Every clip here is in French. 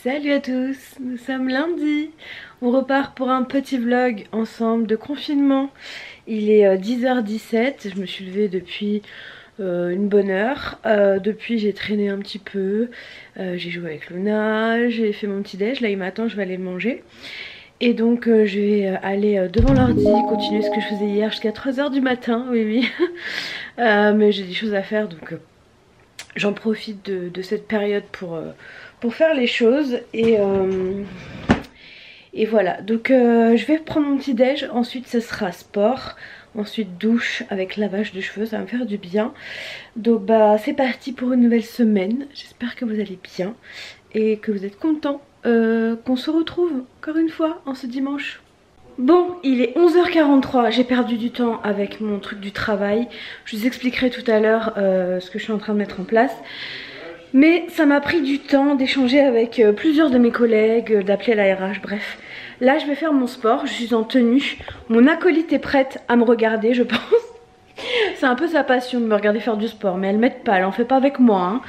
Salut à tous, nous sommes lundi. On repart pour un petit vlog ensemble de confinement. Il est 10h17, je me suis levée depuis une bonne heure. Depuis j'ai traîné un petit peu, j'ai joué avec Luna, j'ai fait mon petit déj, là il m'attend, je vais aller le manger. Et donc je vais aller devant l'ordi, continuer ce que je faisais hier jusqu'à 3h du matin, oui. Mais j'ai des choses à faire donc j'en profite de cette période pour faire les choses et voilà. Donc je vais prendre mon petit déj, ensuite ce sera sport, ensuite douche avec lavage de cheveux, ça va me faire du bien. Donc bah c'est parti pour une nouvelle semaine, j'espère que vous allez bien et que vous êtes contents qu'on se retrouve encore une fois en ce dimanche. Bon, il est 11h43, j'ai perdu du temps avec mon truc du travail. Je vous expliquerai tout à l'heure ce que je suis en train de mettre en place. Mais ça m'a pris du temps d'échanger avec plusieurs de mes collègues, d'appeler la RH, bref. Là je vais faire mon sport, je suis en tenue. Mon acolyte est prête à me regarder, je pense. C'est un peu sa passion de me regarder faire du sport, mais elle m'aide pas, elle en fait pas avec moi.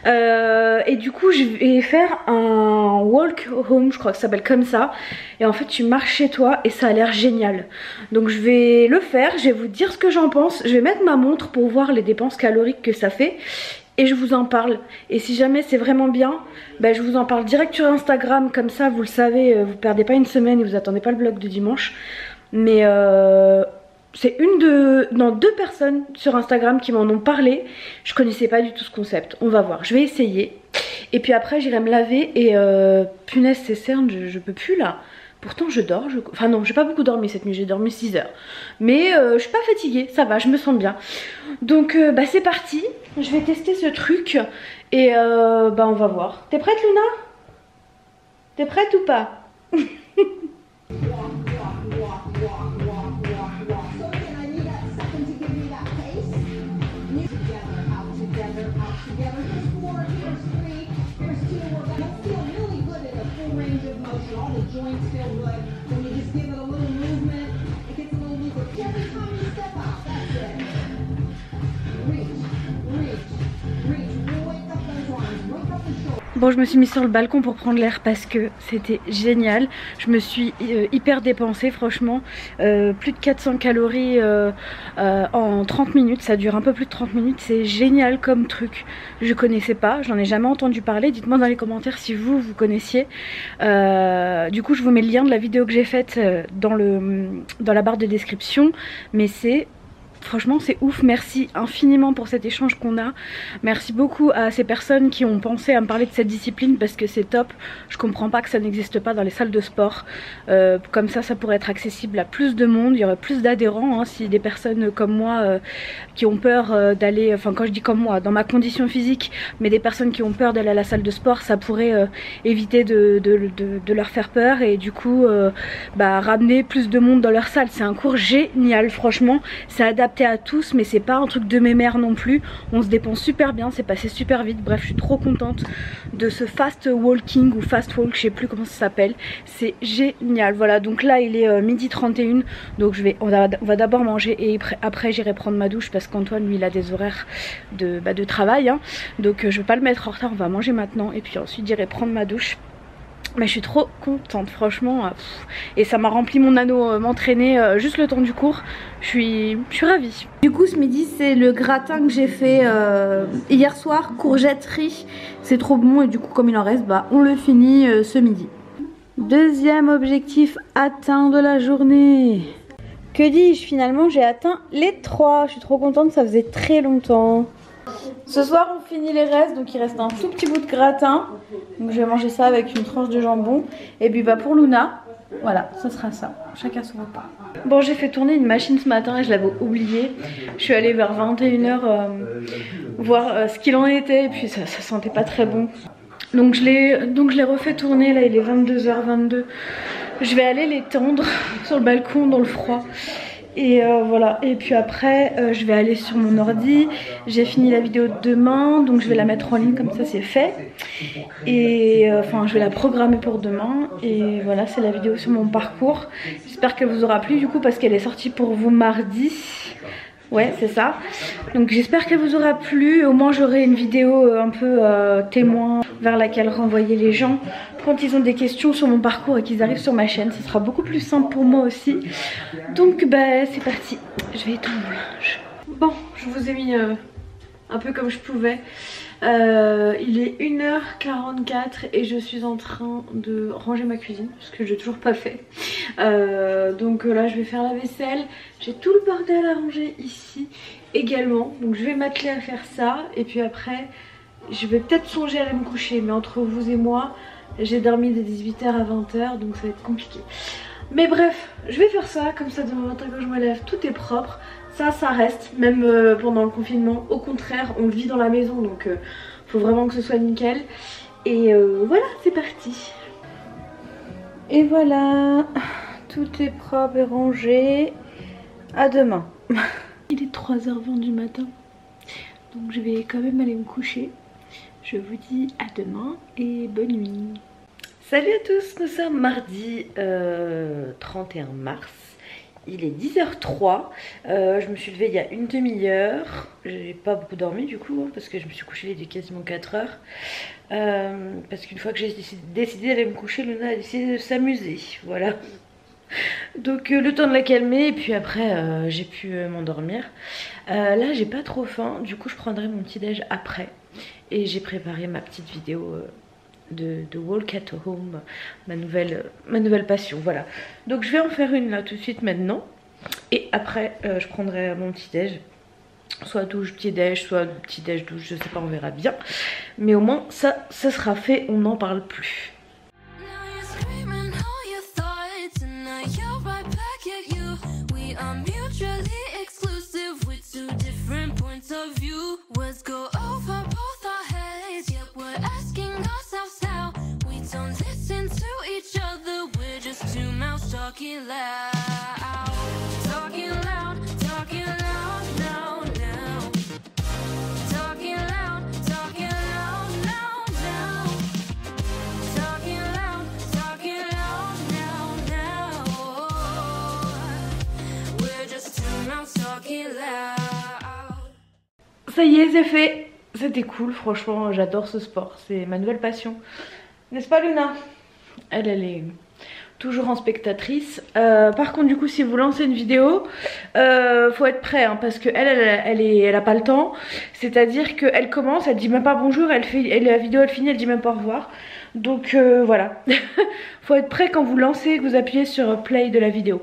Et du coup je vais faire un walk home, je crois que ça s'appelle comme ça. Et en fait tu marches chez toi et ça a l'air génial. Donc je vais le faire, je vais vous dire ce que j'en pense. Je vais mettre ma montre pour voir les dépenses caloriques que ça fait. Et je vous en parle. Et si jamais c'est vraiment bien, ben je vous en parle direct sur Instagram. Comme ça vous le savez, vous perdez pas une semaine et vous attendez pas le vlog de dimanche. Mais c'est deux personnes sur Instagram qui m'en ont parlé. Je connaissais pas du tout ce concept. On va voir, je vais essayer. Et puis après j'irai me laver. Et punaise ces cernes, je peux plus là. Pourtant je dors, enfin non j'ai pas beaucoup dormi cette nuit, j'ai dormi 6 heures. Mais je suis pas fatiguée, ça va, je me sens bien. Donc bah c'est parti, je vais tester ce truc et bah on va voir. T'es prête Luna? T'es prête ou pas? Bon, je me suis mise sur le balcon pour prendre l'air parce que c'était génial. Je me suis hyper dépensée franchement. Plus de 400 calories en 30 minutes. Ça dure un peu plus de 30 minutes. C'est génial comme truc. Je connaissais pas, j'en ai jamais entendu parler. Dites-moi dans les commentaires si vous connaissiez. Du coup, je vous mets le lien de la vidéo que j'ai faite dans la barre de description. Mais c'est... Franchement c'est ouf, merci infiniment pour cet échange qu'on a. Merci beaucoup à ces personnes qui ont pensé à me parler de cette discipline parce que c'est top. Je comprends pas que ça n'existe pas dans les salles de sport. Comme ça pourrait être accessible à plus de monde, il y aurait plus d'adhérents hein, si des personnes comme moi qui ont peur d'aller, enfin quand je dis comme moi, dans ma condition physique, mais des personnes qui ont peur d'aller à la salle de sport, ça pourrait éviter de leur faire peur et du coup bah, ramener plus de monde dans leur salle. C'est un cours génial franchement, c'est adapté à tous mais c'est pas un truc de mémère non plus, on se dépense super bien, c'est passé super vite. Bref je suis trop contente de ce fast walking ou fast walk, je sais plus comment ça s'appelle, c'est génial. Voilà donc là il est 12h31 donc on va d'abord manger et après j'irai prendre ma douche parce qu'Antoine lui il a des horaires de travail hein. Donc je vais pas le mettre en retard, on va manger maintenant et puis ensuite j'irai prendre ma douche. Mais je suis trop contente franchement et ça m'a rempli mon anneau m'entraîner juste le temps du cours. Je suis ravie. Du coup ce midi c'est le gratin que j'ai fait hier soir, courgette riz. C'est trop bon et du coup comme il en reste bah on le finit ce midi. Deuxième objectif atteint de la journée. Que dis-je, finalement j'ai atteint les 3. Je suis trop contente, ça faisait très longtemps. Ce soir on finit les restes, donc il reste un tout petit bout de gratin. Donc je vais manger ça avec une tranche de jambon. Et puis bah pour Luna, voilà, ce sera ça. Chacun son repas. Bon j'ai fait tourner une machine ce matin et je l'avais oublié. Je suis allée vers 21h voir ce qu'il en était et puis ça sentait pas très bon. Donc je l'ai refait tourner, là il est 22h22. Je vais aller les tendre sur le balcon dans le froid. Et voilà, et puis après je vais aller sur mon ordi. J'ai fini la vidéo de demain, donc je vais la mettre en ligne comme ça c'est fait. Et enfin je vais la programmer pour demain. Et voilà, c'est la vidéo sur mon parcours. J'espère qu'elle vous aura plu du coup parce qu'elle est sortie pour vous mardi. Ouais, c'est ça. Donc j'espère qu'elle vous aura plu. Au moins j'aurai une vidéo un peu témoin vers laquelle renvoyer les gens quand ils ont des questions sur mon parcours et qu'ils arrivent sur ma chaîne. Ce sera beaucoup plus simple pour moi aussi. Donc bah c'est parti. Je vais étendre mon linge. Bon, je vous ai mis un peu comme je pouvais. Il est 1h44 et je suis en train de ranger ma cuisine parce que je l'ai toujours pas fait. Donc là je vais faire la vaisselle. J'ai tout le bordel à ranger ici également. Donc je vais m'atteler à faire ça. Et puis après je vais peut-être songer à aller me coucher. Mais entre vous et moi j'ai dormi de 18h à 20h, donc ça va être compliqué. Mais bref, je vais faire ça. Comme ça demain matin quand je me lève tout est propre. Ça reste, même pendant le confinement. Au contraire, on vit dans la maison, donc faut vraiment que ce soit nickel. Et voilà, c'est parti. Et voilà, tout est propre et rangé. À demain. Il est 3h20 du matin, donc je vais quand même aller me coucher. Je vous dis à demain et bonne nuit. Salut à tous, nous sommes mardi 31 mars. Il est 10h03, je me suis levée il y a une demi-heure. J'ai pas beaucoup dormi du coup, hein, parce que je me suis couchée il est quasiment 4 heures. Parce qu'une fois que j'ai décidé d'aller me coucher, Luna a décidé de s'amuser, voilà. Donc le temps de la calmer et puis après j'ai pu m'endormir. Là j'ai pas trop faim, du coup je prendrai mon petit déj après. Et j'ai préparé ma petite vidéo de Walk at Home, ma nouvelle passion, voilà. Donc je vais en faire une là tout de suite maintenant. Et après je prendrai mon petit déj. Soit douche, petit déj, soit petit déj, douche, je sais pas, on verra bien. Mais au moins ça sera fait, on n'en parle plus. Talking loud, talking loud, talking loud now, now. Talking loud, talking loud now, now. Talking loud now, now. We're just two mouths talking loud. Ça y est, c'est fait. C'était cool, franchement, j'adore ce sport. C'est ma nouvelle passion. N'est-ce pas Luna? Elle est toujours en spectatrice. Par contre du coup si vous lancez une vidéo faut être prêt hein, parce que elle a pas le temps. C'est à dire qu'elle commence, elle dit même pas bonjour, la vidéo elle finit, elle dit même pas au revoir. Donc voilà. Faut être prêt quand vous lancez, que vous appuyez sur play de la vidéo.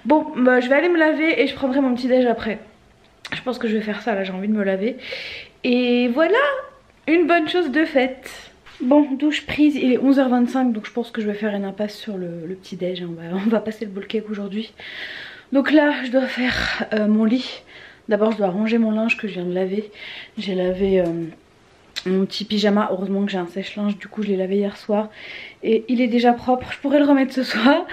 Bon bah, je vais aller me laver et je prendrai mon petit déj après. Je pense que je vais faire ça là, j'ai envie de me laver. Et voilà, une bonne chose de faite. Bon, douche prise, il est 11h25 donc je pense que je vais faire une impasse sur le petit déj. On va passer le bowl cake aujourd'hui. Donc là je dois faire mon lit. D'abord je dois ranger mon linge que je viens de laver. J'ai lavé mon petit pyjama, heureusement que j'ai un sèche-linge, du coup je l'ai lavé hier soir. Et il est déjà propre, je pourrais le remettre ce soir.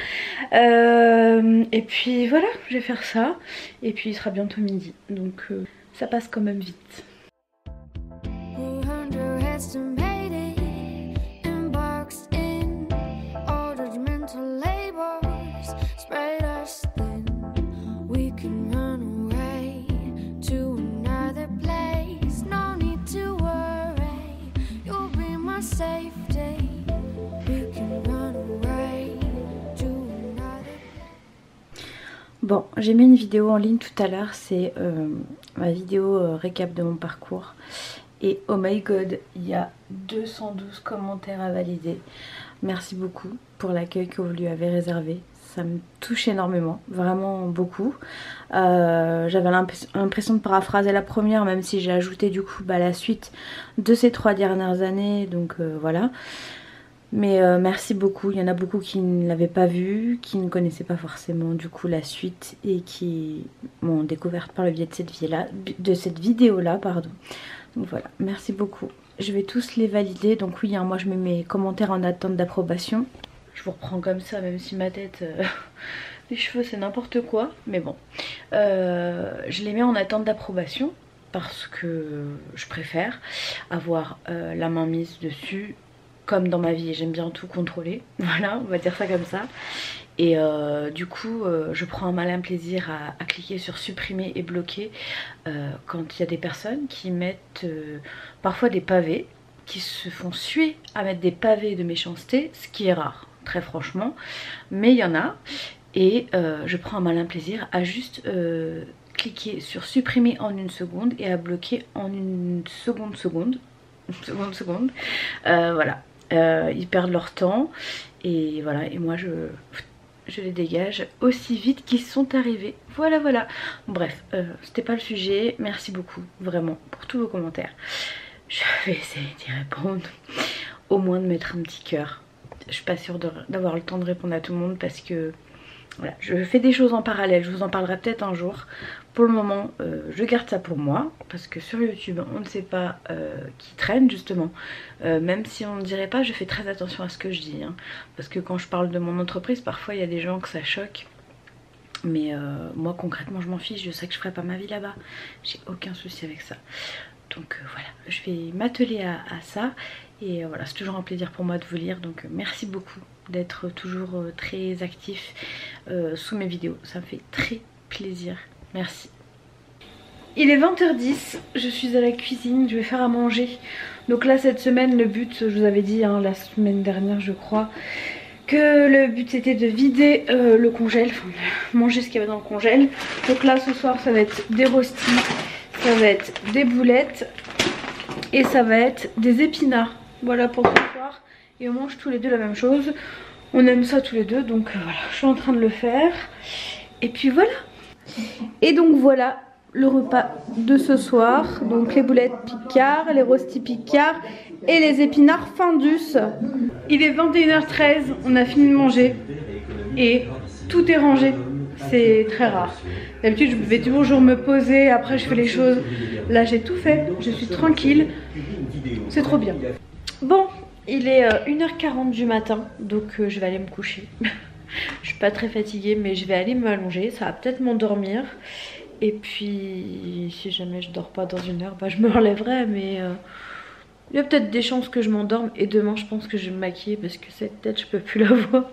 Et puis voilà, je vais faire ça. Et puis il sera bientôt midi, donc ça passe quand même vite. Bon, j'ai mis une vidéo en ligne tout à l'heure, c'est ma vidéo récap de mon parcours. Et oh my god, il y a 212 commentaires à valider. Merci beaucoup pour l'accueil que vous lui avez réservé. Ça me touche énormément, vraiment beaucoup. J'avais l'impression de paraphraser la première, même si j'ai ajouté du coup la suite de ces 3 dernières années. Donc voilà. Mais merci beaucoup, il y en a beaucoup qui ne l'avaient pas vu, qui ne connaissaient pas forcément du coup la suite et qui m'ont découverte par le biais de cette vidéo là, pardon. Donc voilà, merci beaucoup. Je vais tous les valider, donc oui, hein, moi je mets mes commentaires en attente d'approbation. Je vous reprends comme ça, même si ma tête, les cheveux c'est n'importe quoi, mais bon. Je les mets en attente d'approbation parce que je préfère avoir la main mise dessus comme dans ma vie, j'aime bien tout contrôler. Voilà, on va dire ça comme ça. Et du coup je prends un malin plaisir à cliquer sur supprimer et bloquer quand il y a des personnes qui mettent parfois des pavés, qui se font suer à mettre des pavés de méchanceté, ce qui est rare, très franchement, mais il y en a. Et je prends un malin plaisir à juste cliquer sur supprimer en 1 seconde et à bloquer en une seconde. Voilà, ils perdent leur temps et voilà, et moi je les dégage aussi vite qu'ils sont arrivés. Voilà. Bref, c'était pas le sujet. Merci beaucoup vraiment pour tous vos commentaires. Je vais essayer d'y répondre, au moins de mettre un petit cœur. Je suis pas sûre d'avoir le temps de répondre à tout le monde parce que voilà, je fais des choses en parallèle. Je vous en parlerai peut-être un jour. Pour le moment je garde ça pour moi parce que sur YouTube on ne sait pas qui traîne justement. Même si on ne dirait pas, je fais très attention à ce que je dis hein, parce que quand je parle de mon entreprise parfois il y a des gens que ça choque. Mais moi concrètement je m'en fiche, je sais que je ferai pas ma vie là-bas. J'ai aucun souci avec ça. Donc voilà, je vais m'atteler à ça. Et voilà, c'est toujours un plaisir pour moi de vous lire. Donc merci beaucoup d'être toujours très actif sous mes vidéos. Ça me fait très plaisir. Merci. Il est 20h10, je suis à la cuisine, je vais faire à manger. Donc là cette semaine le but, je vous avais dit hein, la semaine dernière je crois, que le but c'était de vider le congèle, enfin de manger ce qu'il y avait dans le congèle. Donc là ce soir ça va être des rostis, ça va être des boulettes et ça va être des épinards. Voilà pour ce soir. Et on mange tous les deux la même chose. On aime ça tous les deux donc voilà, je suis en train de le faire. Et puis voilà. Et donc voilà le repas de ce soir. Donc les boulettes Picard, les rostis Picard et les épinards Findus. Il est 21h13, on a fini de manger et tout est rangé. C'est très rare. D'habitude je vais toujours me poser, après je fais les choses. Là j'ai tout fait, je suis tranquille. C'est trop bien. Bon, il est 1h40 du matin, donc je vais aller me coucher. Je suis pas très fatiguée mais je vais aller m'allonger, ça va peut-être m'endormir. Et puis si jamais je dors pas dans 1 heure, bah je me relèverai. Mais il y a peut-être des chances que je m'endorme. Et demain je pense que je vais me maquiller parce que cette tête je peux plus la voir.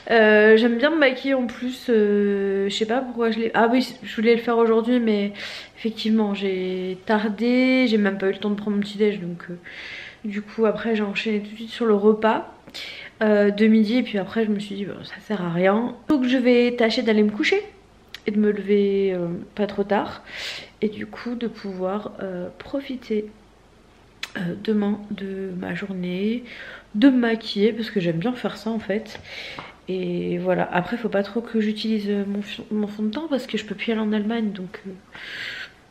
J'aime bien me maquiller en plus, je sais pas pourquoi je l'ai... Ah oui, je voulais le faire aujourd'hui mais effectivement j'ai tardé, j'ai même pas eu le temps de prendre mon petit déj. Donc du coup après j'ai enchaîné tout de suite sur le repas de midi. Et puis après je me suis dit bah, ça sert à rien. Donc je vais tâcher d'aller me coucher et de me lever pas trop tard. Et du coup de pouvoir profiter demain de ma journée, de me maquiller parce que j'aime bien faire ça en fait. Et voilà, après faut pas trop que j'utilise mon fond de teint parce que je peux plus aller en Allemagne. Donc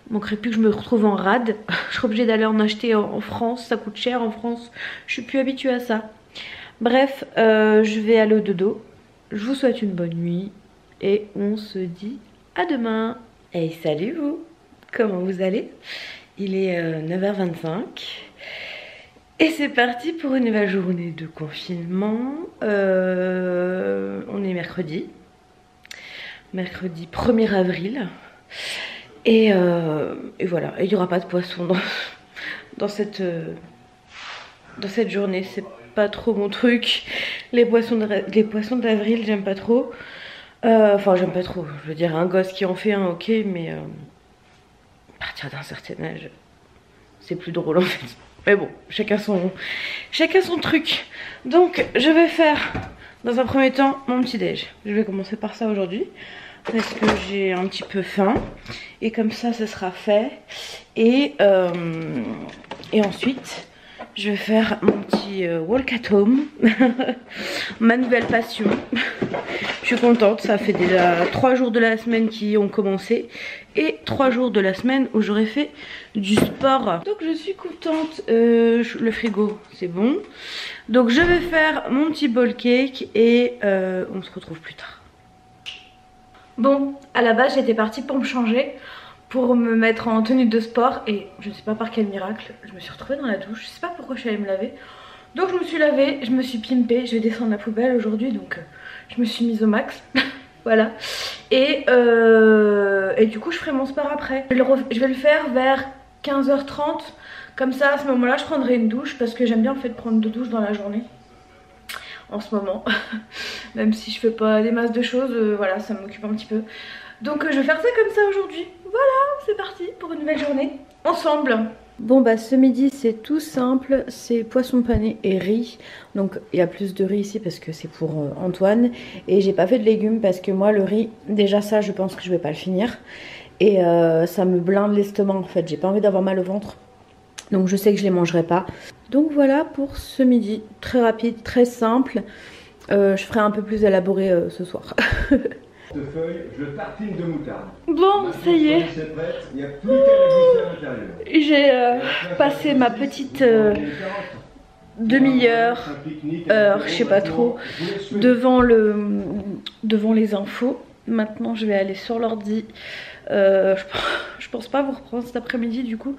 manquerait plus que je me retrouve en rade. Je serai obligée d'aller en acheter en France, ça coûte cher en France. Je suis plus habituée à ça. Bref, je vais aller au dodo. Je vous souhaite une bonne nuit et on se dit à demain. Et salut vous, comment vous allez? Il est 9h25 et c'est parti pour une nouvelle journée de confinement. On est mercredi 1er avril. Et voilà, il n'y aura pas de poisson dans cette journée. C'est pas trop mon truc. Les poissons d'avril, j'aime pas trop. Enfin, j'aime pas trop. Je veux dire, un gosse qui en fait un, ok, mais à partir d'un certain âge, c'est plus drôle en fait. Mais bon, chacun son truc. Donc, je vais faire dans un premier temps mon petit déj. Je vais commencer par ça aujourd'hui parce que j'ai un petit peu faim et comme ça ce sera fait. Et ensuite je vais faire mon petit walk at home. Ma nouvelle passion. Je suis contente, ça fait déjà 3 jours de la semaine qui ont commencé et 3 jours de la semaine où j'aurais fait du sport. Donc je suis contente. Le frigo c'est bon. Donc je vais faire mon petit bowl cake et on se retrouve plus tard. Bon, à la base j'étais partie pour me changer, pour me mettre en tenue de sport et je ne sais pas par quel miracle, je me suis retrouvée dans la douche, je sais pas pourquoi je suis allée me laver. Donc je me suis lavée, je me suis pimpée, je vais descendre la poubelle aujourd'hui donc je me suis mise au max. Voilà. Et du coup je ferai mon sport après. Je vais le faire vers 15h30, Comme ça à ce moment là je prendrai une douche parce que j'aime bien en fait prendre 2 douches dans la journée en ce moment. Même si je fais pas des masses de choses, voilà, ça m'occupe un petit peu. Donc je vais faire ça comme ça aujourd'hui. Voilà, c'est parti pour une nouvelle journée ensemble. Bon bah ce midi c'est tout simple, c'est poisson pané et riz. Donc il y a plus de riz ici parce que c'est pour Antoine. Et j'ai pas fait de légumes parce que moi le riz, déjà ça je pense que je vais pas le finir. Et ça me blinde l'estomac en fait, j'ai pas envie d'avoir mal au ventre. Donc je sais que je les mangerai pas. Donc voilà pour ce midi, très rapide, très simple. Je ferai un peu plus élaboré ce soir. Je tartine de moutarde. Bon, ça y est. C'est prêt, il n'y a plus qu'à la à l'intérieur. J'ai passé ma petite demi-heure, heure, je sais pas trop, devant les infos. Maintenant je vais aller sur l'ordi. Je pense pas vous reprendre cet après-midi du coup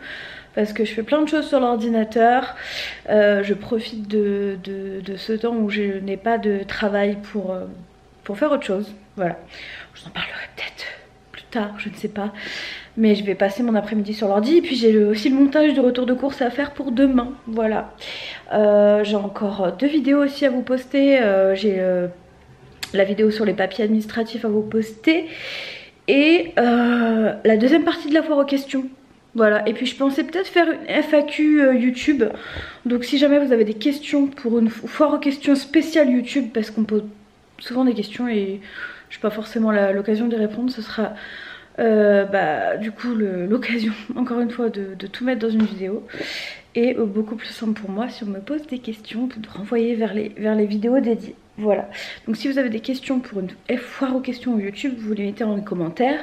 parce que je fais plein de choses sur l'ordinateur. Je profite de ce temps où je n'ai pas de travail pour faire autre chose. Voilà, je vous en parlerai peut-être plus tard, je ne sais pas. Mais je vais passer mon après-midi sur l'ordi. Et puis j'ai aussi le montage de retour de course à faire pour demain. Voilà. J'ai encore 2 vidéos aussi à vous poster. J'ai la vidéo sur les papiers administratifs à vous poster. Et la deuxième partie de la foire aux questions. Voilà, et puis je pensais peut-être faire une FAQ YouTube. Donc si jamais vous avez des questions pour une foire aux questions spéciale YouTube, parce qu'on pose souvent des questions et je n'ai pas forcément l'occasion d'y répondre, ce sera du coup l'occasion encore une fois de tout mettre dans une vidéo. Et beaucoup plus simple pour moi si on me pose des questions de renvoyer vers les vidéos dédiées. Voilà, donc si vous avez des questions pour une foire aux questions YouTube, vous les mettez dans les commentaires.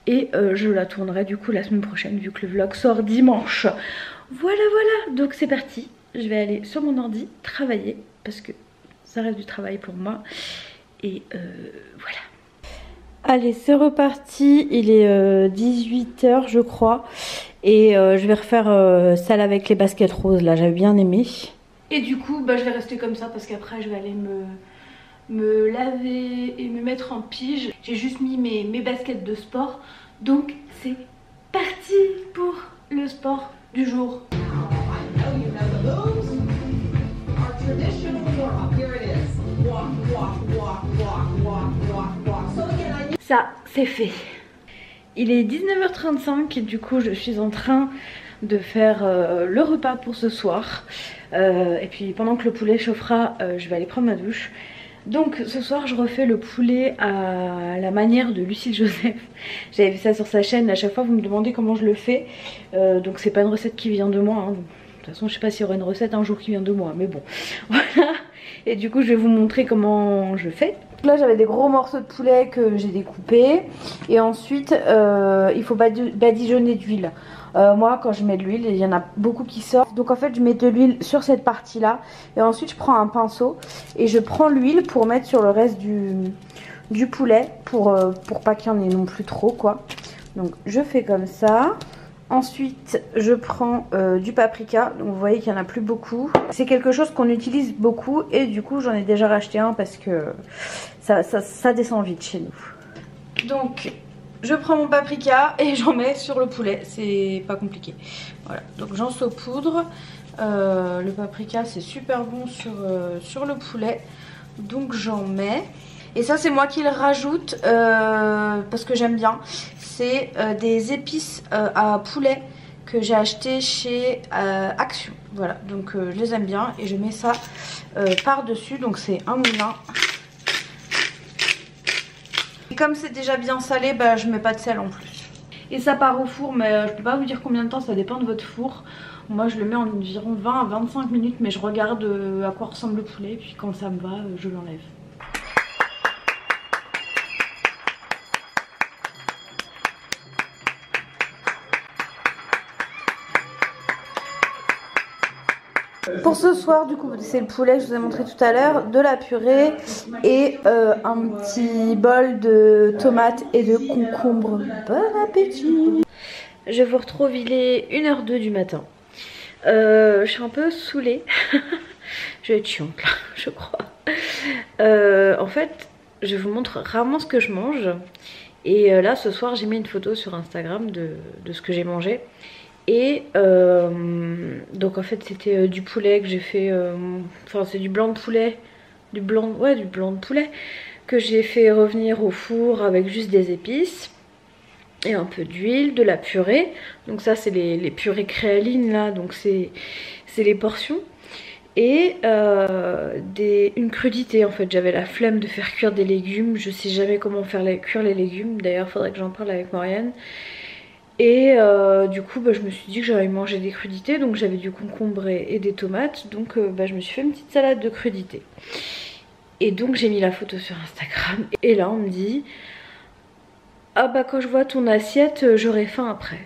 Et je la tournerai du coup la semaine prochaine vu que le vlog sort dimanche. Voilà, donc c'est parti. Je vais aller sur mon ordi travailler parce que ça reste du travail pour moi. Et voilà. Allez, c'est reparti. Il est 18 h je crois. Et je vais refaire celle avec les baskets roses là, j'avais bien aimé. Et du coup je vais rester comme ça parce qu'après je vais aller me laver et me mettre en pige. J'ai juste mis mes baskets de sport. Donc c'est parti pour le sport du jour. Ça c'est fait. Il est 19 h 35 et du coup je suis en train de faire le repas pour ce soir. Et puis pendant que le poulet chauffera, je vais aller prendre ma douche. Donc ce soir je refais le poulet à la manière de Lucille Joseph. J'avais vu ça sur sa chaîne, à chaque fois vous me demandez comment je le fais. Donc c'est pas une recette qui vient de moi, hein. De toute façon je sais pas s'il y aura une recette un jour qui vient de moi, mais bon. Voilà. Et du coup je vais vous montrer comment je fais. Là j'avais des gros morceaux de poulet que j'ai découpés. Et ensuite il faut badigeonner d'huile. Moi quand je mets de l'huile, il y en a beaucoup qui sortent. Donc en fait je mets de l'huile sur cette partie là. Et ensuite je prends un pinceau et je prends l'huile pour mettre sur le reste du poulet. Pour pas qu'il y en ait non plus trop quoi. Donc je fais comme ça. Ensuite je prends du paprika. Donc vous voyez qu'il n'y en a plus beaucoup. C'est quelque chose qu'on utilise beaucoup. Et du coup j'en ai déjà racheté un parce que ça descend vite chez nous. Donc je prends mon paprika et j'en mets sur le poulet, c'est pas compliqué. Voilà, donc j'en saupoudre. Le paprika c'est super bon sur le poulet, donc j'en mets. Et ça c'est moi qui le rajoute parce que j'aime bien. C'est des épices à poulet que j'ai acheté chez Action. Voilà, donc je les aime bien et je mets ça par dessus, donc c'est un moulin. Et comme c'est déjà bien salé, je mets pas de sel en plus. Et ça part au four, mais je peux pas vous dire combien de temps, ça dépend de votre four. Moi je le mets en environ 20 à 25 minutes, mais je regarde à quoi ressemble le poulet, et puis quand ça me va, je l'enlève. Pour ce soir, du coup, c'est le poulet que je vous ai montré tout à l'heure, de la purée et un petit bol de tomates et de concombres. Bon appétit! Je vous retrouve, il est 1 h 02 du matin. Je suis un peu saoulée. Je vais être chiante là, je crois. En fait, je vous montre rarement ce que je mange. Et là, ce soir, j'ai mis une photo sur Instagram de ce que j'ai mangé. Et donc en fait c'était du poulet que j'ai fait, enfin c'est du blanc de poulet, du blanc de poulet que j'ai fait revenir au four avec juste des épices et un peu d'huile, de la purée. Donc ça c'est les purées créalines là, donc c'est les portions. Et une crudité en fait, j'avais la flemme de faire cuire des légumes, je sais jamais comment faire cuire les légumes, d'ailleurs faudrait que j'en parle avec Marianne. Et du coup je me suis dit que j'allais manger des crudités, donc j'avais du concombre et des tomates, donc je me suis fait une petite salade de crudités. Et donc j'ai mis la photo sur Instagram et là on me dit ah bah quand je vois ton assiette j'aurai faim après.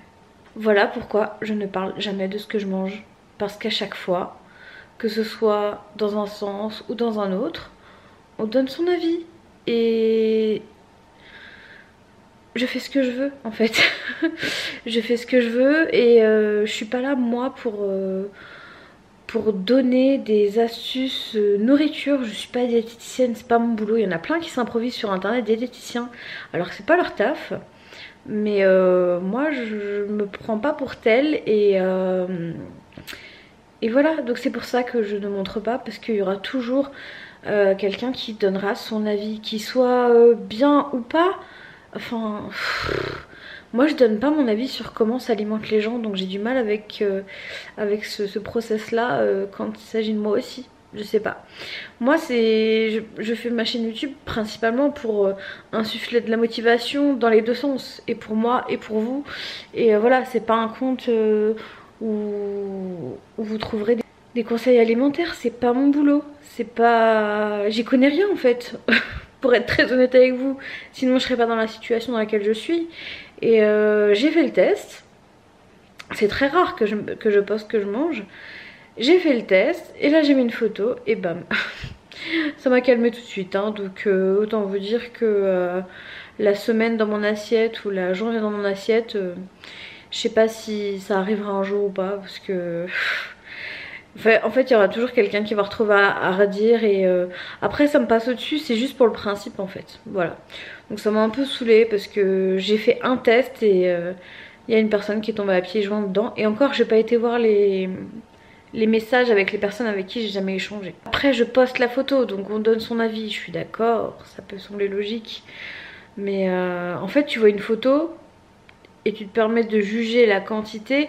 Voilà pourquoi je ne parle jamais de ce que je mange, parce qu'à chaque fois, que ce soit dans un sens ou dans un autre, on donne son avis et je fais ce que je veux en fait. Je fais ce que je veux et je suis pas là moi pour donner des astuces nourriture. Je suis pas diététicienne, c'est pas mon boulot. Il y en a plein qui s'improvisent sur internet diététiciens alors que c'est pas leur taf. Mais moi je me prends pas pour telle et voilà, donc c'est pour ça que je ne montre pas, parce qu'il y aura toujours quelqu'un qui donnera son avis, qu'il soit bien ou pas. Enfin, moi je donne pas mon avis sur comment s'alimentent les gens, donc j'ai du mal avec ce process là quand il s'agit de moi aussi. Je sais pas. Moi je fais ma chaîne YouTube principalement pour insuffler de la motivation dans les deux sens, et pour moi et pour vous. Et voilà, c'est pas un compte où vous trouverez des conseils alimentaires, c'est pas mon boulot. C'est pas. J'y connais rien en fait. Pour être très honnête avec vous, sinon je serais pas dans la situation dans laquelle je suis. Et j'ai fait le test. C'est très rare que je poste que je mange. J'ai fait le test et là j'ai mis une photo et bam. Ça m'a calmé tout de suite hein. Donc autant vous dire que la semaine dans mon assiette ou la journée dans mon assiette, je sais pas si ça arrivera un jour ou pas, parce que enfin, en fait il y aura toujours quelqu'un qui va retrouver à redire. Et après ça me passe au dessus, c'est juste pour le principe en fait. Voilà, donc ça m'a un peu saoulée parce que j'ai fait un test et il y a une personne qui est tombée à pieds joints dedans. Et encore j'ai pas été voir les messages avec les personnes avec qui j'ai jamais échangé. Après je poste la photo, donc on donne son avis, je suis d'accord, ça peut sembler logique. Mais en fait tu vois une photo et tu te permets de juger la quantité.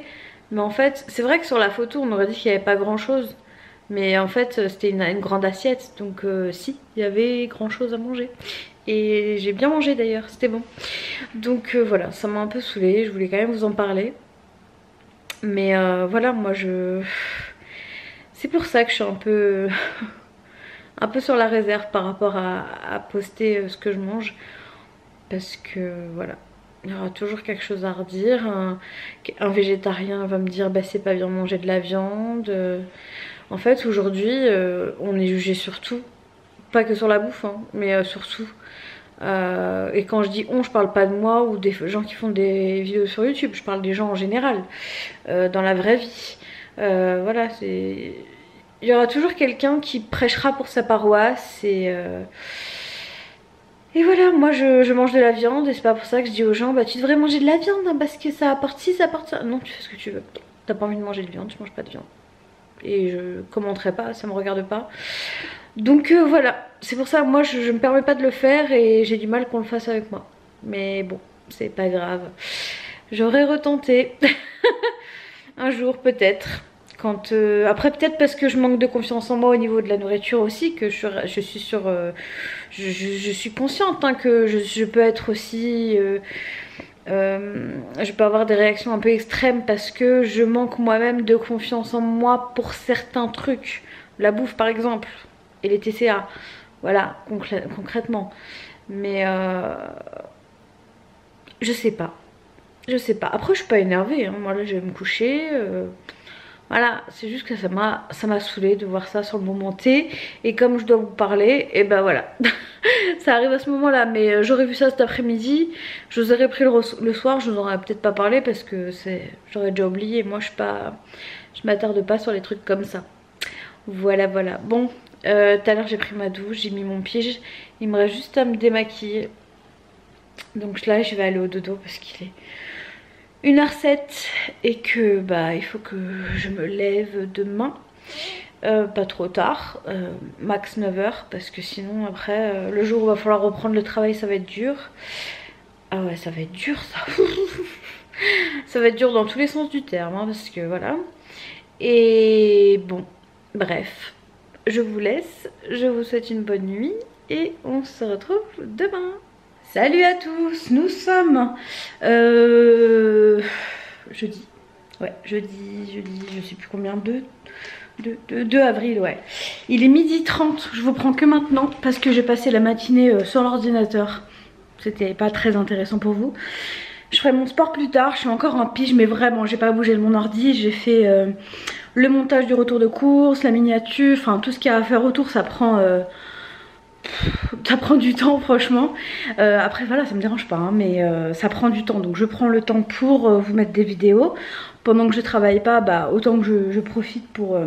Mais en fait c'est vrai que sur la photo on aurait dit qu'il n'y avait pas grand chose, mais en fait c'était une grande assiette. Donc si, il y avait grand chose à manger. Et j'ai bien mangé d'ailleurs, c'était bon. Donc voilà, ça m'a un peu saoulée, je voulais quand même vous en parler. Mais voilà, moi c'est pour ça que je suis un peu un peu sur la réserve par rapport à poster ce que je mange. Parce que voilà, il y aura toujours quelque chose à redire. Un végétarien va me dire bah c'est pas bien manger de la viande. En fait aujourd'hui on est jugé sur tout. Pas que sur la bouffe hein, mais surtout. Et quand je dis on, je parle pas de moi ou des gens qui font des vidéos sur YouTube, je parle des gens en général, dans la vraie vie. Voilà, il y aura toujours quelqu'un qui prêchera pour sa paroisse. Et voilà, moi je mange de la viande et c'est pas pour ça que je dis aux gens bah tu devrais manger de la viande hein, parce que ça apporte ci, ça apporte ça. Non, tu fais ce que tu veux. T'as pas envie de manger de viande, tu manges pas de viande. Et je commenterai pas, ça me regarde pas. Donc voilà, c'est pour ça moi je me permets pas de le faire et j'ai du mal qu'on le fasse avec moi. Mais bon, c'est pas grave. J'aurais retenté un jour peut-être. Quand après peut-être parce que je manque de confiance en moi au niveau de la nourriture aussi, que je suis sur je suis consciente hein, que je peux être aussi je peux avoir des réactions un peu extrêmes parce que je manque moi-même de confiance en moi pour certains trucs, la bouffe par exemple et les TCA, voilà, concrètement. Mais je sais pas, après je suis pas énervée hein. Moi là je vais me coucher voilà, c'est juste que ça m'a saoulée de voir ça sur le moment T. Et comme je dois vous parler, et ben voilà. Ça arrive à ce moment là. Mais j'aurais vu ça cet après-midi, je vous aurais pris le soir, je vous en aurais peut-être pas parlé parce que j'aurais déjà oublié. Moi je m'attarde pas sur les trucs comme ça. Voilà voilà. Bon, tout à l'heure j'ai pris ma douche, j'ai mis mon pied, il me reste juste à me démaquiller. Donc là je vais aller au dodo parce qu'il est 1h07 et que bah il faut que je me lève demain. Pas trop tard, max 9h, parce que sinon après le jour où il va falloir reprendre le travail ça va être dur. Ah ouais, ça va être dur ça. Ça va être dur dans tous les sens du terme hein, parce que voilà. Et bon, bref, je vous laisse, je vous souhaite une bonne nuit et on se retrouve demain. Salut à tous, nous sommes jeudi. Ouais, jeudi, je sais plus combien, 2 avril, ouais. Il est 12h30, je vous prends que maintenant parce que j'ai passé la matinée sur l'ordinateur. C'était pas très intéressant pour vous. Je ferai mon sport plus tard, je suis encore en pige, mais vraiment, j'ai pas bougé de mon ordi. J'ai fait le montage du retour de course, la miniature, enfin tout ce qu'il y a à faire autour, ça prend du temps franchement. Après voilà, ça me dérange pas hein, mais ça prend du temps, donc je prends le temps pour vous mettre des vidéos. Pendant que je travaille pas, bah autant que je profite pour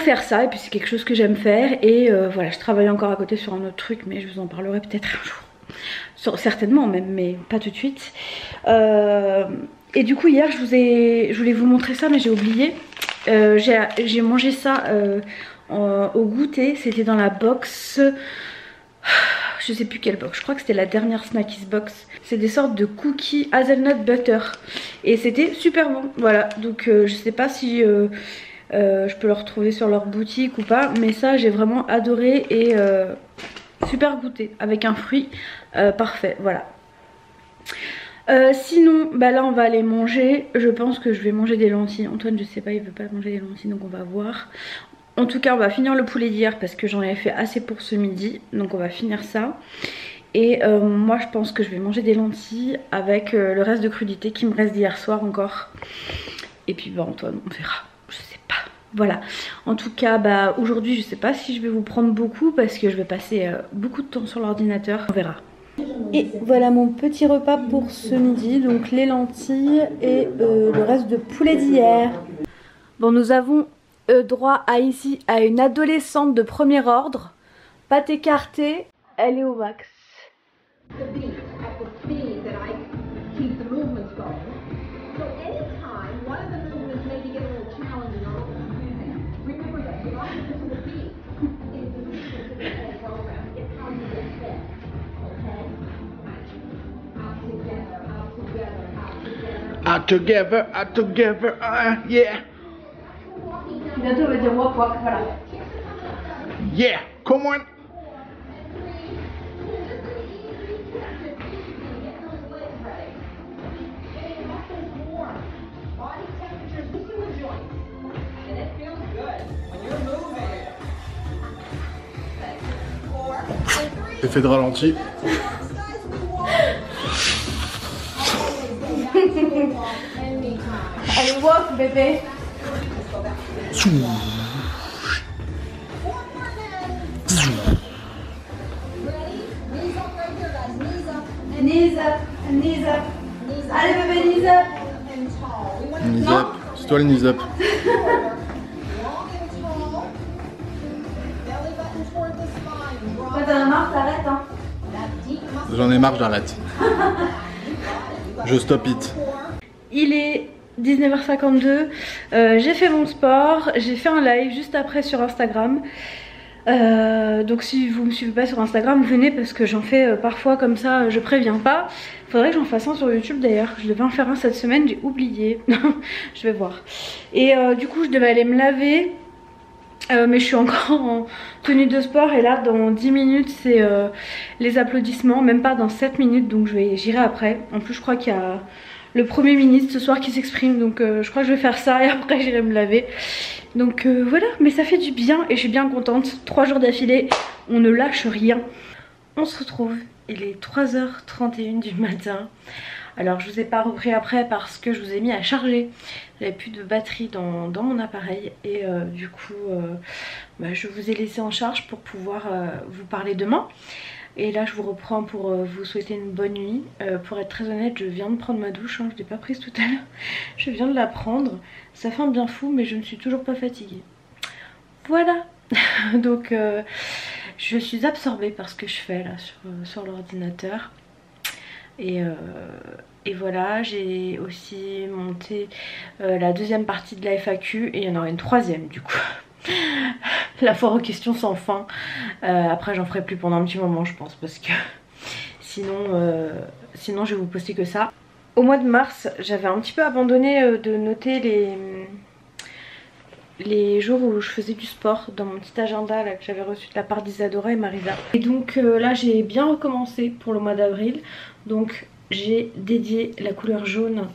faire ça, et puis c'est quelque chose que j'aime faire. Et voilà, je travaille encore à côté sur un autre truc, mais je vous en parlerai peut-être un jour, certainement même, mais pas tout de suite. Et du coup hier je voulais vous montrer ça, mais j'ai oublié. J'ai mangé ça au goûter, c'était dans la box, je sais plus quelle box, je crois que c'était la dernière Snackies box. C'est des sortes de cookies hazelnut butter et c'était super bon. Voilà, donc je sais pas si je peux le retrouver sur leur boutique ou pas, mais ça j'ai vraiment adoré et super goûté avec un fruit parfait. Voilà. Sinon bah là on va aller manger. Je pense que je vais manger des lentilles. Antoine je sais pas, il veut pas manger des lentilles, donc on va voir. En tout cas on va finir le poulet d'hier parce que j'en avais fait assez pour ce midi, donc on va finir ça. Et moi je pense que je vais manger des lentilles avec le reste de crudité qui me reste d'hier soir encore. Et puis bah Antoine on verra, je sais pas. Voilà, en tout cas bah aujourd'hui je sais pas si je vais vous prendre beaucoup parce que je vais passer beaucoup de temps sur l'ordinateur, on verra. Et voilà mon petit repas pour ce midi, donc les lentilles et le reste de poulet d'hier. Bon, nous avons droit ici à une adolescente de premier ordre, pâte écartée, elle est au max. Together, yeah. Bientôt on va dire wak wak, voilà. Yeah, come on. Effet de ralenti. Allez wak bébé. Knees up, knees up. Allez bébé, knees up. Knees up. C'est toi le knees up. Quand t'en as marre, t'arrêtes hein. J'en ai marre, j'arrête. Je stop it. Il est 19h52, j'ai fait mon sport, j'ai fait un live juste après sur Instagram. Donc si vous me suivez pas sur Instagram, venez parce que j'en fais parfois comme ça, je préviens pas. Faudrait que j'en fasse un sur YouTube d'ailleurs, je devais en faire un cette semaine, j'ai oublié. Je vais voir. Et du coup je devais aller me laver. Mais je suis encore en tenue de sport et là dans 10 minutes c'est les applaudissements, même pas dans 7 minutes, donc j'irai après. En plus je crois qu'il y a le Premier ministre ce soir qui s'exprime, donc je crois que je vais faire ça et après j'irai me laver. Donc voilà, mais ça fait du bien et je suis bien contente. 3 jours d'affilée, on ne lâche rien. On se retrouve, il est 3h31 du matin. Alors je vous ai pas repris après parce que je vous ai mis à charger. J'avais plus de batterie dans mon appareil et du coup bah, je vous ai laissé en charge pour pouvoir vous parler demain. Et là je vous reprends pour vous souhaiter une bonne nuit. Pour être très honnête, je viens de prendre ma douche, hein, je l'ai pas prise tout à l'heure. Je viens de la prendre. Ça fait un bien fou mais je ne suis toujours pas fatiguée. Voilà. Donc je suis absorbée par ce que je fais là sur l'ordinateur. Et Et voilà, j'ai aussi monté la deuxième partie de la FAQ et il y en aura une troisième du coup. La foire aux questions sans fin. Après j'en ferai plus pendant un petit moment je pense parce que sinon je vais vous poster que ça. Au mois de mars j'avais un petit peu abandonné de noter les jours où je faisais du sport dans mon petit agenda là, que j'avais reçu de la part d'Isadora et Marisa. Et donc là j'ai bien recommencé pour le mois d'avril. Donc j'ai dédié la couleur jaune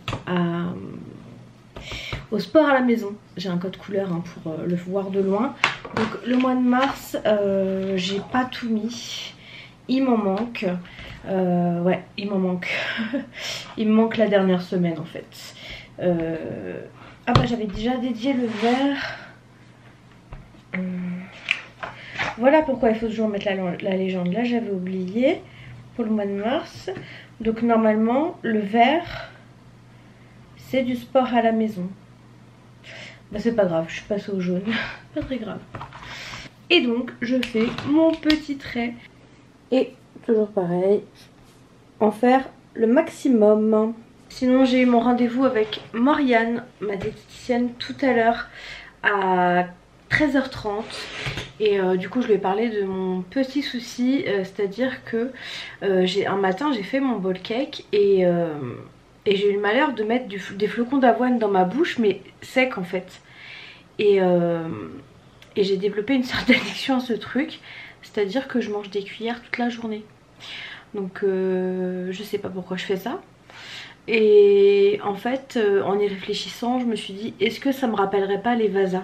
au sport à la maison. J'ai un code couleur hein, pour le voir de loin. Donc le mois de mars j'ai pas tout mis. Il m'en manque. Ouais il m'en manque. Il me manque la dernière semaine en fait. Ah bah j'avais déjà dédié le vert. Voilà pourquoi il faut toujours mettre la légende. Là j'avais oublié pour le mois de mars. Donc normalement le vert c'est du sport à la maison. Bah c'est pas grave, je suis passée au jaune. Pas très grave. Et donc je fais mon petit trait. Et toujours pareil, en faire le maximum. Sinon j'ai eu mon rendez-vous avec Morgane, ma diététicienne, tout à l'heure à 13h30 et du coup je lui ai parlé de mon petit souci, c'est à dire que un matin j'ai fait mon bowl cake et j'ai eu le malheur de mettre des flocons d'avoine dans ma bouche mais sec en fait et j'ai développé une sorte d'addiction à ce truc, c'est à dire que je mange des cuillères toute la journée donc je sais pas pourquoi je fais ça. Et en fait en y réfléchissant je me suis dit est-ce que ça me rappellerait pas les Vasa,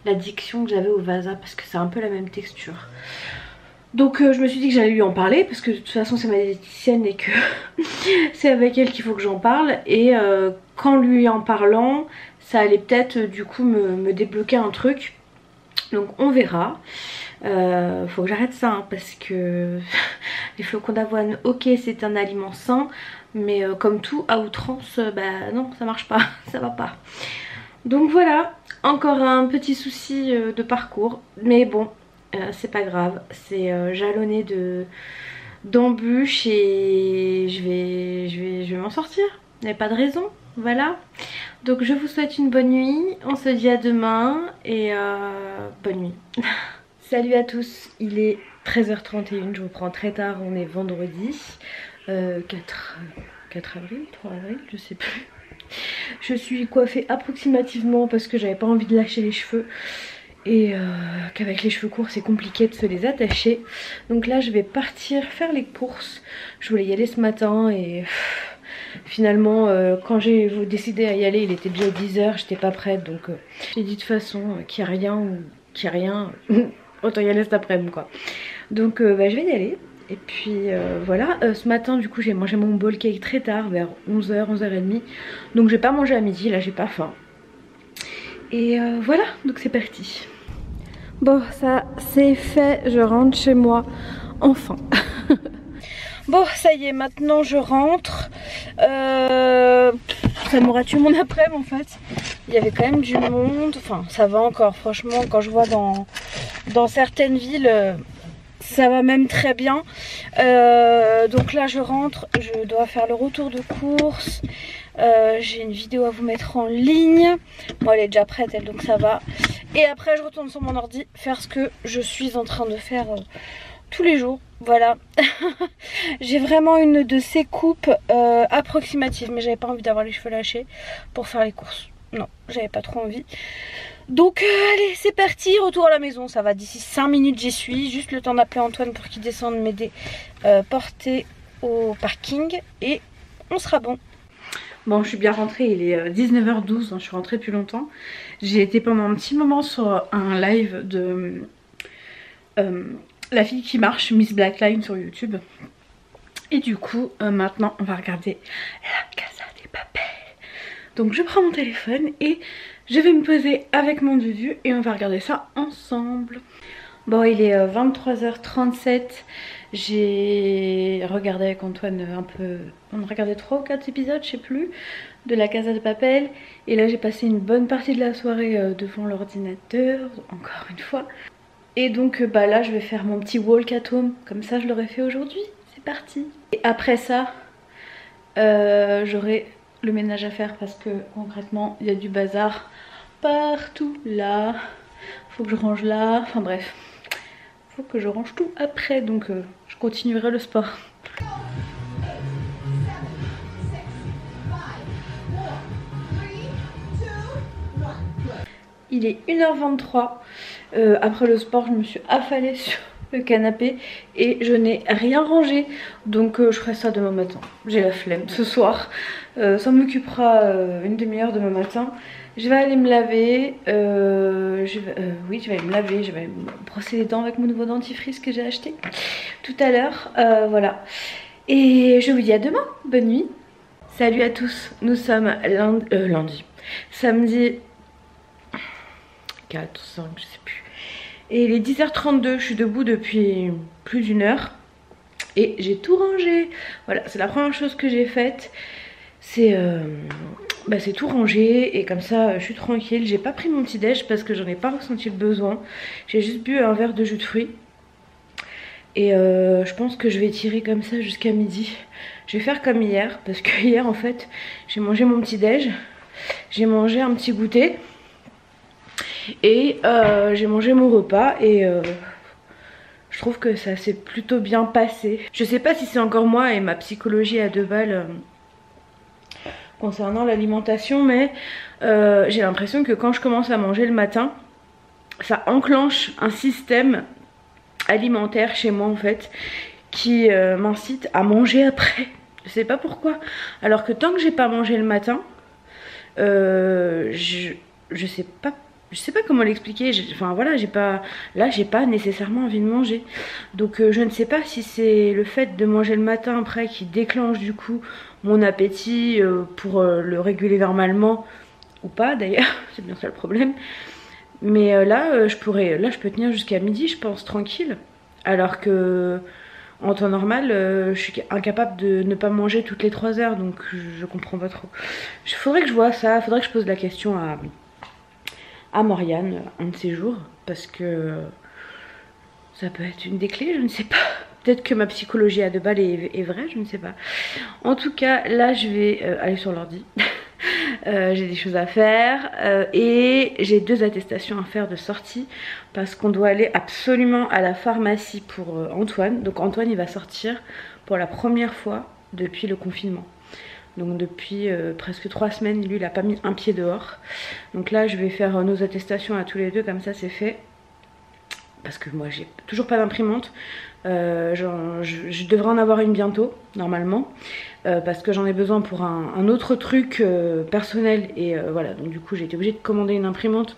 l'addiction que j'avais au Vasa parce que c'est un peu la même texture. Donc je me suis dit que j'allais lui en parler parce que de toute façon c'est ma diététicienne et que c'est avec elle qu'il faut que j'en parle. Et qu'en lui en parlant ça allait peut-être du coup me débloquer un truc. Donc on verra. Faut que j'arrête ça hein, parce que les flocons d'avoine ok c'est un aliment sain. Mais comme tout à outrance bah non ça marche pas, ça va pas. Donc voilà, encore un petit souci de parcours. Mais bon c'est pas grave, c'est jalonné d'embûches et je vais m'en sortir. Il n'y a pas de raison, voilà. Donc je vous souhaite une bonne nuit, on se dit à demain et bonne nuit. Salut à tous, il est 13h31, je vous prends très tard, on est vendredi 4 avril, 3 avril, je sais plus. Je suis coiffée approximativement parce que j'avais pas envie de lâcher les cheveux et qu'avec les cheveux courts c'est compliqué de se les attacher. Donc là je vais partir faire les courses. Je voulais y aller ce matin et finalement quand j'ai décidé à y aller il était déjà 10h, j'étais pas prête donc j'ai dit de toute façon qu'il n'y a rien ou qu'il n'y a rien autant y aller cet après-midi quoi. Donc bah, je vais y aller. Et puis voilà, ce matin du coup j'ai mangé mon bowl cake très tard, vers 11h, 11h30. Donc j'ai pas mangé à midi, là j'ai pas faim. Et voilà, donc c'est parti. Bon ça c'est fait, je rentre chez moi, enfin. Bon ça y est, maintenant je rentre. Ça m'aura tué mon après-midi en fait. Il y avait quand même du monde, enfin ça va encore franchement quand je vois dans certaines villes... ça va même très bien. Donc là je rentre, je dois faire le retour de course. J'ai une vidéo à vous mettre en ligne. Moi elle est déjà prête elle donc ça va. Et après je retourne sur mon ordi faire ce que je suis en train de faire tous les jours. Voilà. J'ai vraiment une de ces coupes approximatives mais j'avais pas envie d'avoir les cheveux lâchés pour faire les courses. Non, j'avais pas trop envie. Donc allez c'est parti, retour à la maison, ça va d'ici 5 minutes j'y suis, juste le temps d'appeler Antoine pour qu'il descende m'aider porter au parking et on sera bon. Bon je suis bien rentrée, il est 19h12, hein, je suis rentrée depuis longtemps. J'ai été pendant un petit moment sur un live de la fille qui marche, Miss Blackline sur YouTube. Et du coup maintenant on va regarder la Casa de Papel. Donc je prends mon téléphone et je vais me poser avec mon Dudu et on va regarder ça ensemble. Bon il est 23h37. J'ai regardé avec Antoine un peu, on a regardé 3 ou 4 épisodes je sais plus de la Casa de Papel. Et là j'ai passé une bonne partie de la soirée devant l'ordinateur encore une fois. Et donc bah là je vais faire mon petit walk at home, comme ça je l'aurais fait aujourd'hui. C'est parti. Et après ça J'aurai le ménage à faire parce que concrètement il y a du bazar partout là. Faut que je range là, enfin bref. Faut que je range tout après, donc je continuerai le sport. Il est 1h23. Après le sport, je me suis affalée sur le canapé et je n'ai rien rangé. Donc je ferai ça demain matin. J'ai la flemme ce soir. Ça m'occupera une demi-heure demain matin. Je vais aller me laver. Oui, je vais aller me laver. Je vais me brosser les dents avec mon nouveau dentifrice que j'ai acheté tout à l'heure. Voilà. Et je vous dis à demain. Bonne nuit. Salut à tous. Nous sommes lundi. Samedi 4, 5, je sais plus. Et il est 10h32, je suis debout depuis plus d'une heure. Et j'ai tout rangé. Voilà, c'est la première chose que j'ai faite. C'est tout rangé. Et comme ça, je suis tranquille. J'ai pas pris mon petit déj parce que j'en ai pas ressenti le besoin. J'ai juste bu un verre de jus de fruits. Et je pense que je vais tirer comme ça jusqu'à midi. Je vais faire comme hier. Parce que hier, en fait, j'ai mangé mon petit déj. J'ai mangé un petit goûter. Et j'ai mangé mon repas et je trouve que ça s'est plutôt bien passé. Je sais pas si c'est encore moi et ma psychologie à 2 balles concernant l'alimentation, mais j'ai l'impression que quand je commence à manger le matin, ça enclenche un système alimentaire chez moi en fait qui m'incite à manger après. Je sais pas pourquoi. Alors que tant que j'ai pas mangé le matin, je sais pas comment l'expliquer. Enfin voilà, j'ai pas nécessairement envie de manger. Donc je ne sais pas si c'est le fait de manger le matin après qui déclenche du coup mon appétit pour le réguler normalement ou pas d'ailleurs. C'est bien ça le problème. Mais là je peux tenir jusqu'à midi je pense tranquille. Alors que en temps normal je suis incapable de ne pas manger toutes les 3 heures. Donc je comprends pas trop. Faudrait que je vois ça, faudrait que je pose la question à Morgane un de ces jours parce que ça peut être une des clés, je ne sais pas. Peut-être que ma psychologie à 2 balles est vraie, je ne sais pas. En tout cas, là je vais aller sur l'ordi. J'ai des choses à faire et j'ai 2 attestations à faire de sortie parce qu'on doit aller absolument à la pharmacie pour Antoine. Donc Antoine il va sortir pour la première fois depuis le confinement. Donc depuis presque 3 semaines, lui il a pas mis un pied dehors. Donc là je vais faire nos attestations à tous les deux, comme ça c'est fait. Parce que moi j'ai toujours pas d'imprimante. Je devrais en avoir une bientôt, normalement. Parce que j'en ai besoin pour un autre truc personnel. Et voilà, donc du coup j'ai été obligée de commander une imprimante.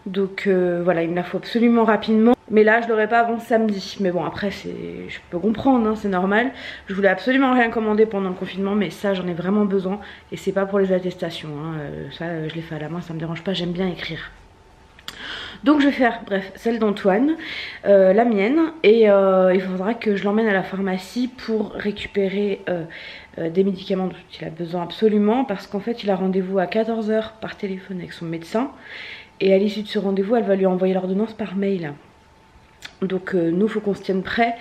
Donc voilà, il me la faut absolument rapidement. Mais là je l'aurai pas avant samedi. Mais bon après je peux comprendre, hein, c'est normal. Je voulais absolument rien commander pendant le confinement, mais ça j'en ai vraiment besoin. Et c'est pas pour les attestations, hein. Ça je l'ai fait à la main, ça me dérange pas, j'aime bien écrire. Donc je vais faire, bref, celle d'Antoine, la mienne. Et il faudra que je l'emmène à la pharmacie pour récupérer des médicaments dont il a besoin absolument. Parce qu'en fait il a rendez-vous à 14 h par téléphone avec son médecin. Et à l'issue de ce rendez-vous, elle va lui envoyer l'ordonnance par mail. Donc nous, il faut qu'on se tienne prêt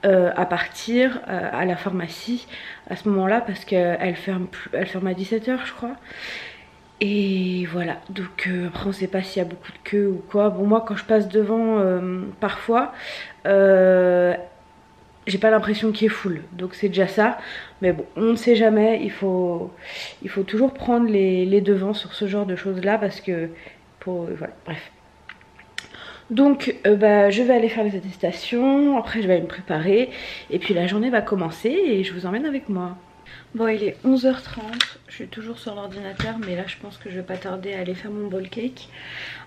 à partir à la pharmacie à ce moment-là. Parce qu'elle ferme à 17 h je crois. Et voilà, donc après on sait pas s'il y a beaucoup de queue ou quoi. Bon moi quand je passe devant parfois, j'ai pas l'impression qu'il y ait foule. Donc c'est déjà ça. Mais bon, on ne sait jamais, il faut toujours prendre les devants sur ce genre de choses là. Parce que, voilà, bref. Donc je vais aller faire les attestations, après je vais aller me préparer. Et puis la journée va commencer et je vous emmène avec moi. Bon il est 11h30, je suis toujours sur l'ordinateur mais là je pense que je vais pas tarder à aller faire mon bowl cake.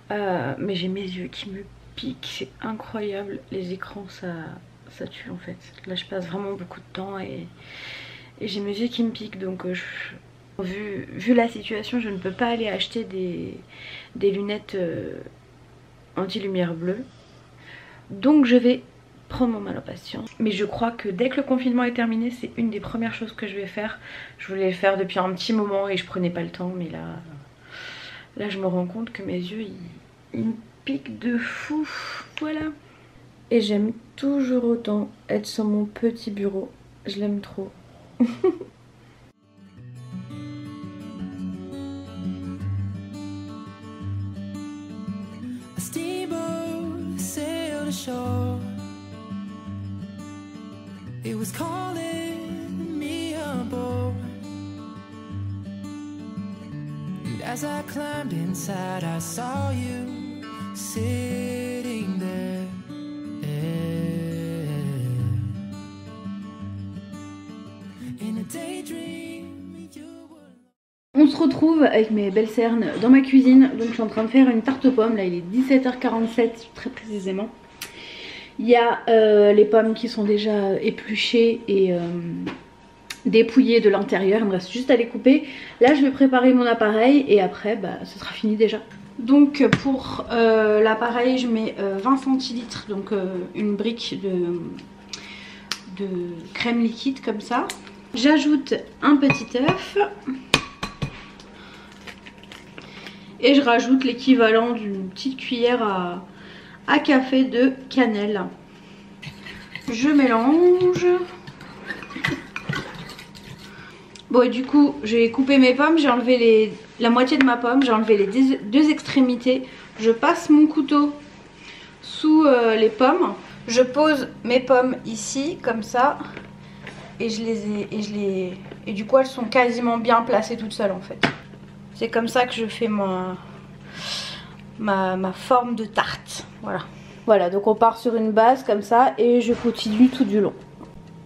Mais j'ai mes yeux qui me piquent, c'est incroyable, les écrans ça tue en fait. Là je passe vraiment beaucoup de temps et j'ai mes yeux qui me piquent donc vu la situation je ne peux pas aller acheter des lunettes anti-lumière bleue. Donc je vais prendre mon mal en patience. Mais je crois que dès que le confinement est terminé, c'est une des premières choses que je vais faire. Je voulais le faire depuis un petit moment et je prenais pas le temps. Mais là je me rends compte que mes yeux ils me piquent de fou. Voilà. Et j'aime toujours autant être sur mon petit bureau. Je l'aime trop. It was calling me aboard. And as I climbed inside, I saw you sitting there. In a daydream, you were. On se retrouve avec mes belles cernes dans ma cuisine. Donc je suis en train de faire une tarte aux pommes. Là il est 17h47 très précisément. Il y a les pommes qui sont déjà épluchées et dépouillées de l'intérieur. Il me reste juste à les couper. Là je vais préparer mon appareil et après bah, ce sera fini déjà. Donc pour l'appareil je mets 20 centilitres, donc une brique de crème liquide comme ça. J'ajoute un petit œuf. Et je rajoute l'équivalent d'une petite cuillère à café de cannelle. Je mélange. Bon et du coup j'ai coupé mes pommes, j'ai enlevé la moitié de ma pomme, j'ai enlevé les deux extrémités. Je passe mon couteau sous les pommes. Je pose mes pommes ici comme ça. Et du coup elles sont quasiment bien placées toutes seules en fait. C'est comme ça que je fais ma forme de tarte. Voilà, donc on part sur une base comme ça et je continue tout du long.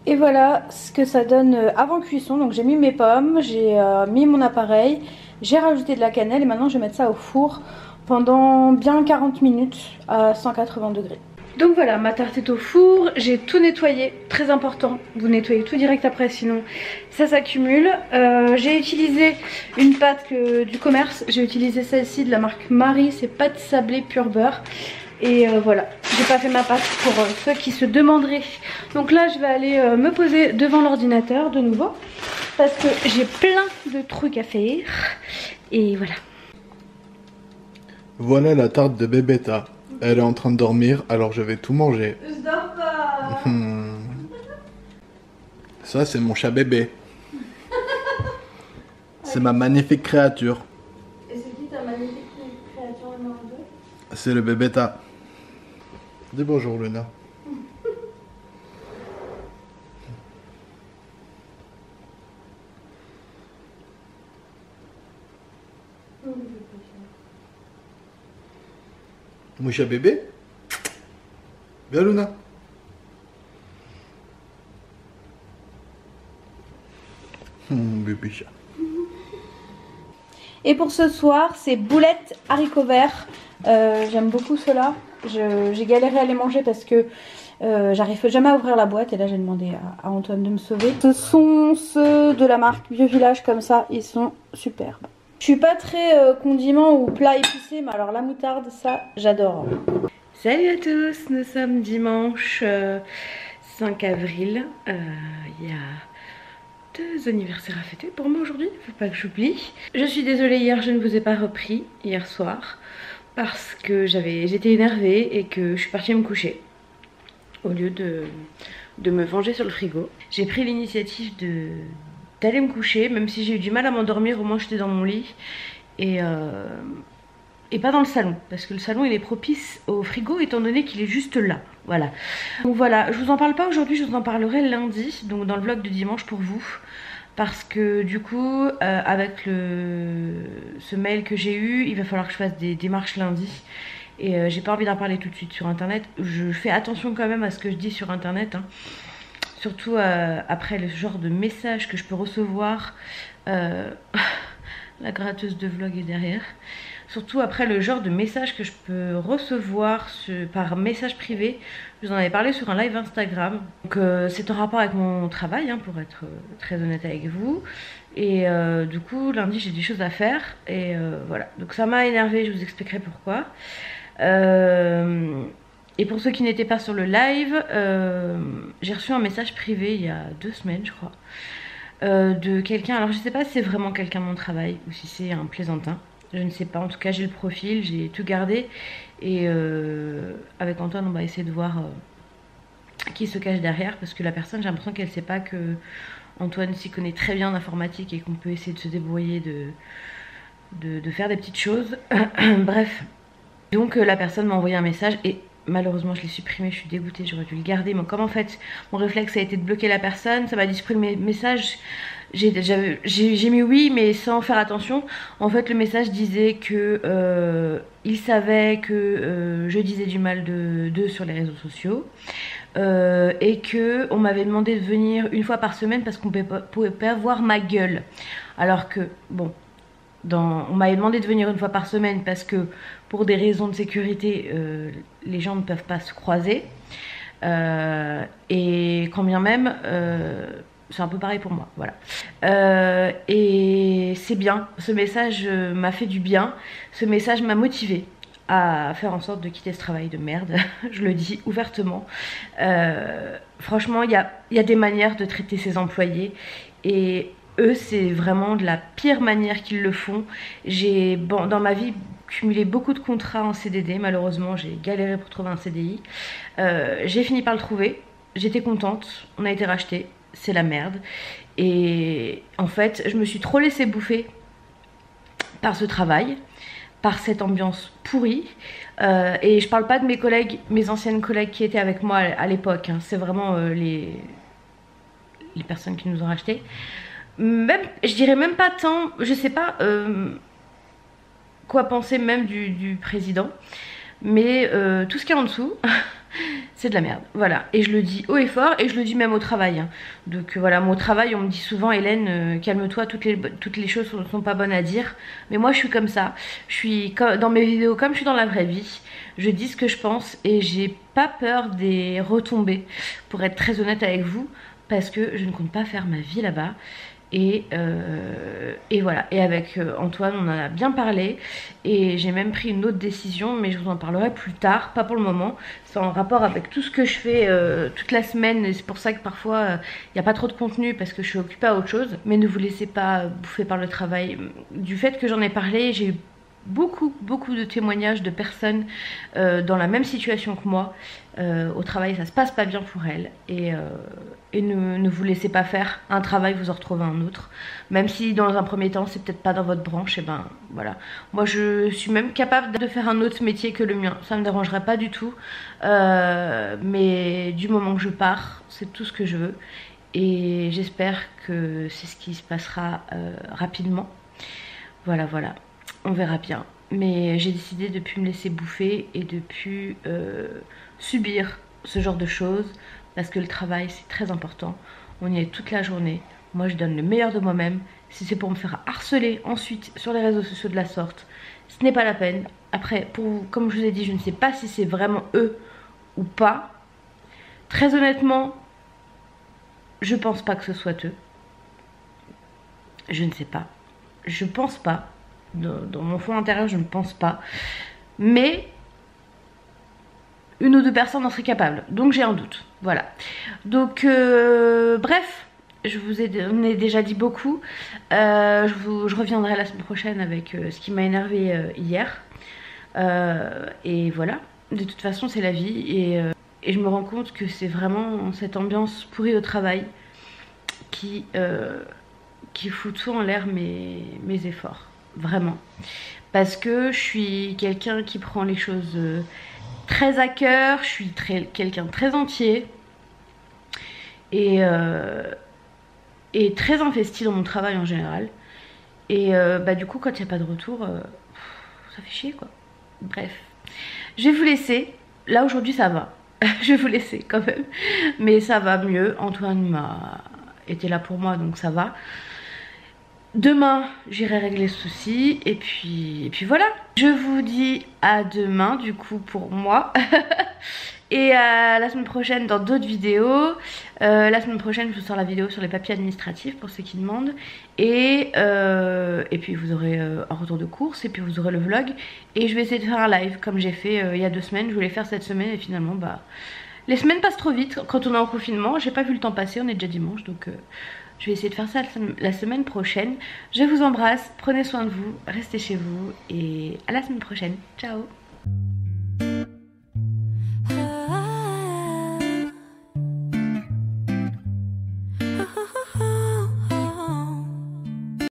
Et voilà ce que ça donne avant cuisson. Donc j'ai mis mes pommes, j'ai mis mon appareil, j'ai rajouté de la cannelle et maintenant je vais mettre ça au four pendant bien 40 minutes à 180 degrés. Donc voilà, ma tarte est au four, j'ai tout nettoyé, très important, vous nettoyez tout direct après sinon ça s'accumule. J'ai utilisé une pâte du commerce, j'ai utilisé celle-ci de la marque Marie, c'est pâte sablée pur beurre. Et voilà, j'ai pas fait ma pâte pour ceux qui se demanderaient. Donc là je vais aller me poser devant l'ordinateur de nouveau parce que j'ai plein de trucs à faire. Et voilà. Voilà la tarte de Bébéta. Elle est en train de dormir, alors je vais tout manger. Je dors pas. Ça, c'est mon chat bébé. C'est ma magnifique créature. Et c'est qui ta magnifique créature numéro 2? C'est le Bébéta. Dis bonjour, Luna. Mon chat bébé. Viens, Luna. Bébé chat. Et pour ce soir, c'est boulettes haricots verts. J'aime beaucoup ceux-là. J'ai galéré à les manger parce que j'arrive jamais à ouvrir la boîte. Et là, j'ai demandé à Antoine de me sauver. Ce sont ceux de la marque Vieux Village comme ça. Ils sont superbes. Je suis pas très condiment ou plat épicé, mais alors la moutarde, ça, j'adore. Salut à tous, nous sommes dimanche 5 avril. Il y a 2 anniversaires à fêter pour moi aujourd'hui, faut pas que j'oublie. Je suis désolée, hier je ne vous ai pas repris, hier soir, parce que j'étais énervée et que je suis partie me coucher au lieu de me venger sur le frigo. J'ai pris l'initiative d'aller me coucher, même si j'ai eu du mal à m'endormir, au moins j'étais dans mon lit et pas dans le salon, parce que le salon il est propice au frigo étant donné qu'il est juste là, voilà. Donc voilà, je vous en parle pas aujourd'hui, je vous en parlerai lundi, donc dans le vlog de dimanche pour vous, parce que du coup avec ce mail que j'ai eu, il va falloir que je fasse des démarches lundi. Et j'ai pas envie d'en parler tout de suite sur internet. Je fais attention quand même à ce que je dis sur internet, hein. Surtout après le genre de message que je peux recevoir. La gratteuse de vlog est derrière. Surtout après le genre de message que je peux recevoir par message privé. Je vous en avais parlé sur un live Instagram. Donc c'est en rapport avec mon travail, hein, pour être très honnête avec vous. Et du coup lundi j'ai des choses à faire. Et voilà, donc ça m'a énervée, je vous expliquerai pourquoi. Et pour ceux qui n'étaient pas sur le live, j'ai reçu un message privé il y a 2 semaines je crois, de quelqu'un. Alors je sais pas si c'est vraiment quelqu'un de mon travail ou si c'est un plaisantin, je ne sais pas. En tout cas j'ai le profil, j'ai tout gardé. Et avec Antoine on va essayer de voir qui se cache derrière, parce que la personne, j'ai l'impression qu'elle sait pas que Antoine s'y connaît très bien en informatique et qu'on peut essayer de se débrouiller, de faire des petites choses. Bref. Donc la personne m'a envoyé un message et Malheureusement je l'ai supprimé, je suis dégoûtée, j'aurais dû le garder. Mais comme en fait mon réflexe a été de bloquer la personne, ça m'a dit supprimer le message. J'ai mis oui mais sans faire attention. En fait le message disait que il savait que je disais du mal d'eux sur les réseaux sociaux. Et que on m'avait demandé de venir une fois par semaine parce qu'on pouvait pas voir ma gueule. Alors que bon, on m'avait demandé de venir une fois par semaine parce que pour des raisons de sécurité, les gens ne peuvent pas se croiser. Et quand bien même, c'est un peu pareil pour moi, voilà. Et c'est bien, ce message m'a fait du bien, ce message m'a motivée à faire en sorte de quitter ce travail de merde, je le dis ouvertement. Franchement, il y a des manières de traiter ses employés et eux, c'est vraiment de la pire manière qu'ils le font. J'ai dans ma vie cumulé beaucoup de contrats en CDD, malheureusement j'ai galéré pour trouver un CDI. J'ai fini par le trouver, j'étais contente, on a été racheté, c'est la merde. Et en fait, je me suis trop laissée bouffer par ce travail, par cette ambiance pourrie. Et je parle pas de mes collègues, mes anciennes collègues qui étaient avec moi à l'époque, hein. C'est vraiment les personnes qui nous ont rachetés. Même, je dirais même pas tant, je sais pas quoi penser même du président, mais tout ce qu'il y a en dessous, c'est de la merde, voilà. Et je le dis haut et fort, et je le dis même au travail, hein. Donc voilà, moi au travail, on me dit souvent, Hélène, calme-toi, toutes les choses sont pas bonnes à dire. Mais moi je suis comme ça, je suis dans mes vidéos comme je suis dans la vraie vie, je dis ce que je pense, et j'ai pas peur des retombées, pour être très honnête avec vous, parce que je ne compte pas faire ma vie là-bas. Et voilà, et avec Antoine on en a bien parlé et j'ai même pris une autre décision, mais je vous en parlerai plus tard, pas pour le moment. C'est en rapport avec tout ce que je fais toute la semaine, et c'est pour ça que parfois il n'y a pas trop de contenu parce que je suis occupée à autre chose. Mais ne vous laissez pas bouffer par le travail. Du fait que j'en ai parlé, j'ai eu beaucoup de témoignages de personnes dans la même situation que moi. Au travail ça se passe pas bien pour elles, et ne vous laissez pas faire un travail, vous en retrouvez un autre, même si dans un premier temps c'est peut-être pas dans votre branche. Et ben voilà, moi je suis même capable de faire un autre métier que le mien, ça me dérangerait pas du tout, mais du moment que je pars, c'est tout ce que je veux, et j'espère que c'est ce qui se passera rapidement. Voilà, on verra bien. Mais j'ai décidé de ne plus me laisser bouffer et de ne plus subir ce genre de choses, parce que le travail c'est très important, on y est toute la journée. Moi je donne le meilleur de moi-même. Si c'est pour me faire harceler ensuite sur les réseaux sociaux de la sorte, ce n'est pas la peine. Après, comme je vous ai dit, je ne sais pas si c'est vraiment eux ou pas. Très honnêtement, je pense pas que ce soit eux. Je ne sais pas. Je pense pas. Dans mon fond intérieur, je ne pense pas. Mais une ou deux personnes en seraient capables. Donc j'ai un doute. Voilà. Donc bref, je vous ai déjà dit beaucoup. Je reviendrai la semaine prochaine avec ce qui m'a énervé hier. Et voilà. De toute façon, c'est la vie. Et je me rends compte que c'est vraiment cette ambiance pourrie au travail qui fout tout en l'air mes efforts. Vraiment. Parce que je suis quelqu'un qui prend les choses très à cœur, je suis quelqu'un de très entier et très investi dans mon travail en général. Et du coup, quand il n'y a pas de retour, ça fait chier quoi. Bref, je vais vous laisser. Là aujourd'hui ça va. Je vais vous laisser quand même, mais ça va mieux. Antoine m'a été là pour moi, donc ça va. Demain, j'irai régler ce souci, et puis voilà. Je vous dis à demain, du coup, pour moi. Et à la semaine prochaine dans d'autres vidéos. La semaine prochaine, je vous sors la vidéo sur les papiers administratifs pour ceux qui demandent. Et puis vous aurez un retour de course, et puis vous aurez le vlog. Et je vais essayer de faire un live, comme j'ai fait il y a 2 semaines. Je voulais faire cette semaine, et finalement, les semaines passent trop vite quand on est en confinement. J'ai pas vu le temps passer, on est déjà dimanche, donc... je vais essayer de faire ça la semaine prochaine. Je vous embrasse, prenez soin de vous, restez chez vous et à la semaine prochaine. Ciao!